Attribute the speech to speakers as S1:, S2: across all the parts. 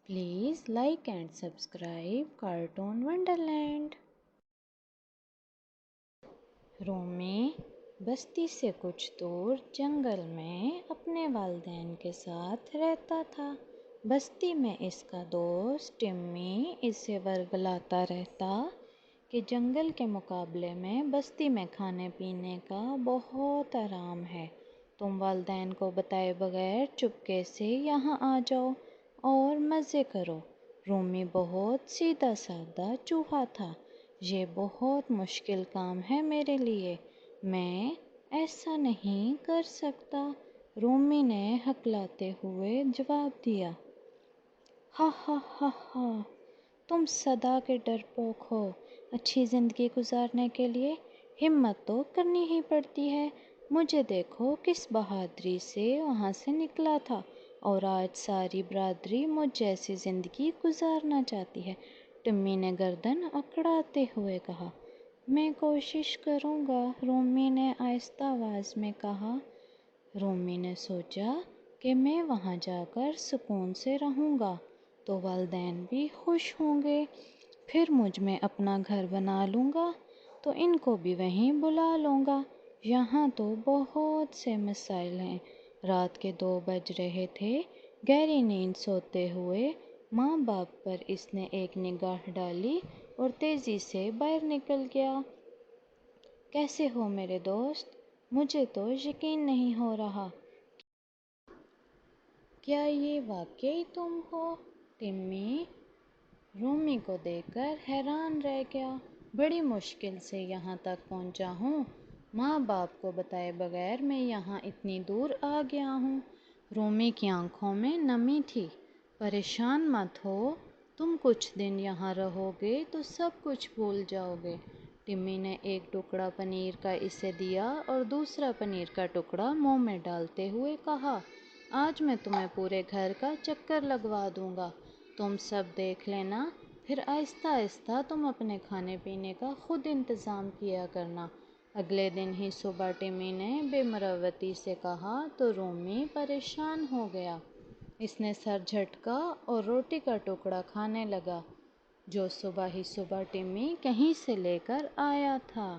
S1: Please like and subscribe Cartoon Wonderland. रोमी बस्ती से कुछ दूर जंगल में अपने वालिदैन के साथ रहता था। बस्ती में इसका दोस्त टिम्मी इसे वर्गलाता रहता कि जंगल के मुकाबले में बस्ती में खाने पीने का बहुत आराम है। तुम वालिदैन को बताए बगैर चुपके से यहाँ आ जाओ और मज़े करो। रोमी बहुत सीधा साधा चूहा था। ये बहुत मुश्किल काम है मेरे लिए, मैं ऐसा नहीं कर सकता। रोमी ने हकलाते हुए जवाब दिया। हा हा हा हा, तुम सदा के डरपोक हो। अच्छी ज़िंदगी गुजारने के लिए हिम्मत तो करनी ही पड़ती है। मुझे देखो किस बहादुरी से वहाँ से निकला था और आज सारी बरादरी मुझ जैसी ज़िंदगी गुजारना चाहती है। टिम्मी ने गर्दन अकड़ाते हुए कहा। मैं कोशिश करूँगा, रोमी ने आहिस्ता आवाज़ में कहा। रोमी ने सोचा कि मैं वहाँ जाकर सुकून से रहूँगा तो वालिदैन भी खुश होंगे। फिर मुझ में अपना घर बना लूँगा तो इनको भी वहीं बुला लूँगा। यहाँ तो बहुत से मसाइल हैं। रात के 2 बज रहे थे। गहरी नींद सोते हुए माँ बाप पर इसने एक निगाह डाली और तेज़ी से बाहर निकल गया। कैसे हो मेरे दोस्त? मुझे तो यकीन नहीं हो रहा। क्या ये वाकई तुम हो? टिम्मी रोमी को देखकर हैरान रह गया। बड़ी मुश्किल से यहाँ तक पहुँचा हूँ। माँ बाप को बताए बगैर मैं यहाँ इतनी दूर आ गया हूँ। रोमी की आंखों में नमी थी। परेशान मत हो, तुम कुछ दिन यहाँ रहोगे तो सब कुछ भूल जाओगे। टिम्मी ने एक टुकड़ा पनीर का इसे दिया और दूसरा पनीर का टुकड़ा मुंह में डालते हुए कहा, आज मैं तुम्हें पूरे घर का चक्कर लगवा दूंगा। तुम सब देख लेना, फिर आहिस्ता आहिस्ता तुम अपने खाने पीने का खुद इंतज़ाम किया करना। अगले दिन ही सुबह टिम्मी ने बेमरवती से कहा तो रोमी परेशान हो गया। इसने सर झटका और रोटी का टुकड़ा खाने लगा जो सुबह ही सुबह टिम्मी कहीं से लेकर आया था।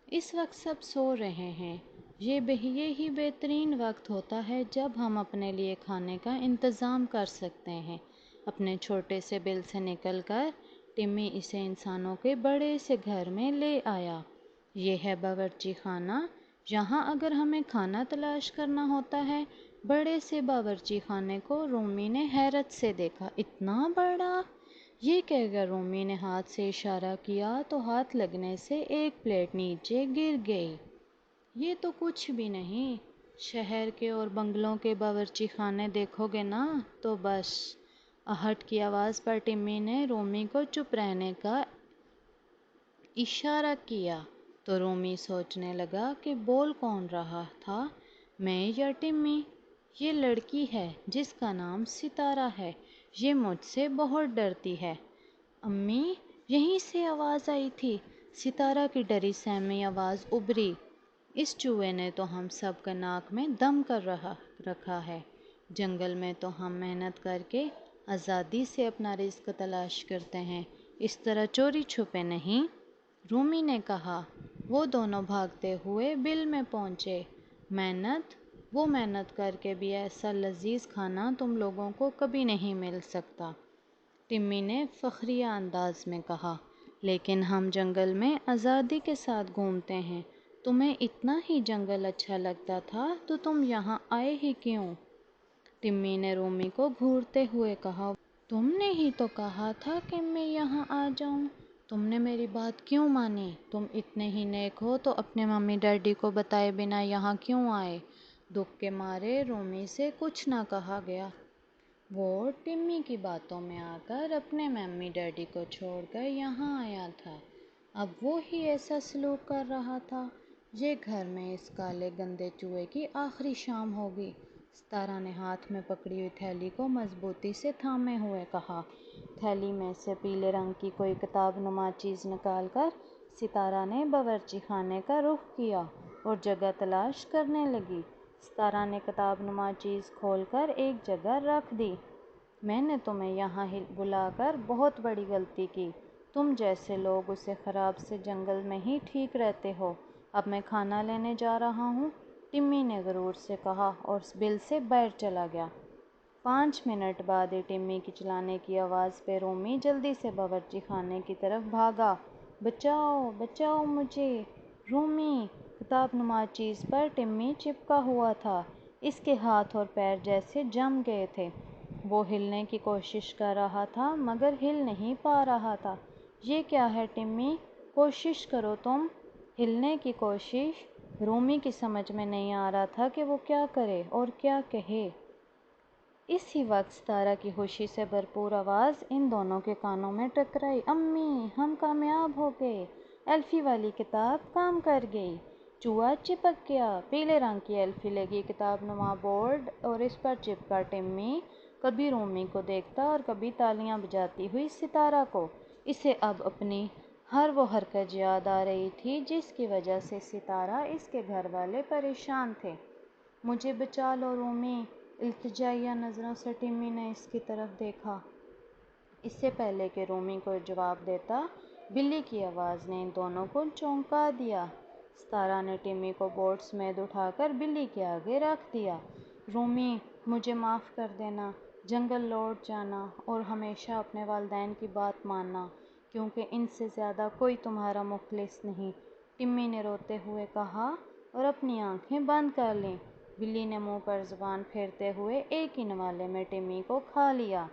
S1: इस वक्त सब सो रहे हैं। ये ही बेहतरीन वक्त होता है जब हम अपने लिए खाने का इंतज़ाम कर सकते हैं। अपने छोटे से बिल से निकलकर टिम्मी इसे इंसानों के बड़े से घर में ले आया। ये है बावर्ची खाना। यहाँ अगर हमें खाना तलाश करना होता है। बड़े से बावर्ची खाने को रोमी ने हैरत से देखा। इतना बड़ा! ये कहकर रोमी ने हाथ से इशारा किया तो हाथ लगने से एक प्लेट नीचे गिर गई। ये तो कुछ भी नहीं। शहर के और बंगलों के बावर्ची खाने देखोगे ना तो बस। आहट की आवाज़ पर टिम्मी ने रोमी को चुप रहने का इशारा किया तो रोमी सोचने लगा कि बोल कौन रहा था, मैं या टिम्मी। ये लड़की है जिसका नाम सितारा है। ये मुझसे बहुत डरती है। अम्मी, यहीं से आवाज़ आई थी। सितारा की डरी सहमी आवाज़ उभरी। इस चूहे ने तो हम सब का नाक में दम कर रखा है। जंगल में तो हम मेहनत करके आज़ादी से अपना रिस्क तलाश करते हैं, इस तरह चोरी छुपे नहीं। रूमी ने कहा। वो दोनों भागते हुए बिल में पहुँचे। वो मेहनत करके भी ऐसा लजीज खाना तुम लोगों को कभी नहीं मिल सकता, टिम्मी ने फ़ख्रिया अंदाज में कहा। लेकिन हम जंगल में आज़ादी के साथ घूमते हैं। तुम्हें इतना ही जंगल अच्छा लगता था तो तुम यहाँ आए ही क्यों? टिम्मी ने रोमी को घूरते हुए कहा। तुमने ही तो कहा था कि मैं यहाँ आ जाऊँ। तुमने मेरी बात क्यों मानी? तुम इतने ही नेक हो तो अपने मम्मी डैडी को बताए बिना यहाँ क्यों आए? दुख के मारे रोमी से कुछ ना कहा गया। वो टिम्मी की बातों में आकर अपने मम्मी डैडी को छोड़कर यहाँ आया था। अब वो ही ऐसा सलूक कर रहा था। ये घर में इस काले गंदे चूहे की आखिरी शाम होगी। सितारा ने हाथ में पकड़ी हुई थैली को मजबूती से थामे हुए कहा। थैली में से पीले रंग की कोई किताब नुमा चीज़ निकालकर सितारा ने बावर्ची खाने का रुख किया और जगह तलाश करने लगी। सितारा ने किताब नुमा चीज़ खोलकर एक जगह रख दी। میں نے تمہیں یہاں بلا کر بہت بڑی غلطی کی۔ تم جیسے لوگ اسے خراب سے جنگل میں ہی ٹھیک رہتے ہو۔ اب میں کھانا لینے جا رہا ہوں، ٹمی نے غرور سے کہا اور بل سے باہر چلا گیا۔ 5 منٹ بعد ہی ٹمی کی چلانے کی آواز پہ رومی جلدی سے باورچی خانے کی طرف بھاگا۔ بچاؤ بچاؤ مجھے! رومی کتاب نما چیز پر ٹمی چپکا ہوا تھا۔ اس کے ہاتھ اور پیر جیسے جم گئے تھے۔ وہ ہلنے کی کوشش کر رہا تھا مگر ہل نہیں پا رہا تھا۔ یہ کیا ہے ٹمی؟ کوشش کرو تم! ہلنے کی کوشش؟ رومی کی سمجھ میں نہیں آ رہا تھا کہ وہ کیا کرے اور کیا کہے۔ اسی وقت ستارہ کی خوشی سے بھرپور آواز ان دونوں کے کانوں میں ٹکرائی۔ امی، ہم کامیاب ہو گئے! ایلفی والی کتاب کام کر گئی! چوہا چپک گیا! پیلے رنگ کی ایلفی لگی کتاب نما بورڈ اور اس پر چپکا ٹمی کبھی رومی کو دیکھتا اور کبھی تالیاں بجاتی ہوئی ستارہ کو۔ اسے اب اپنی ہر وہ حرکت یاد آ رہی تھی جس کی وجہ سے ستارہ اس کے گھر والے پریشان تھے۔ مجھے بچا لو رومی! التجائیہ نظروں سے ٹمی نے اس کی طرف دیکھا۔ اس سے پہلے کہ رومی کوئی جواب دیتا، بلی کی آواز نے ان دونوں کو چونکا دیا۔ ستارہ نے ٹمی کو بورڈ سمیت اٹھا کر بلی کے آگے رکھ دیا۔ رومی، مجھے معاف کر دینا۔ جنگل لوٹ جانا اور ہمیشہ اپنے والدین کی بات ماننا، کیونکہ ان سے زیادہ کوئی تمہارا مخلص نہیں، ٹمی نے روتے ہوئے کہا اور اپنی آنکھیں بند کر لیں۔ بلی نے منہ پر زبان پھیرتے ہوئے ایک ہی نوالے میں ٹمی کو کھا لیا۔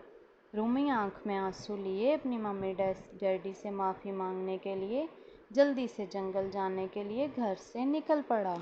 S1: رومی آنکھ میں آنسو لیے اپنی ممی ڈیڈی سے معافی مانگنے کے لیے جلدی سے جنگل جانے کے لیے گھر سے نکل پڑا۔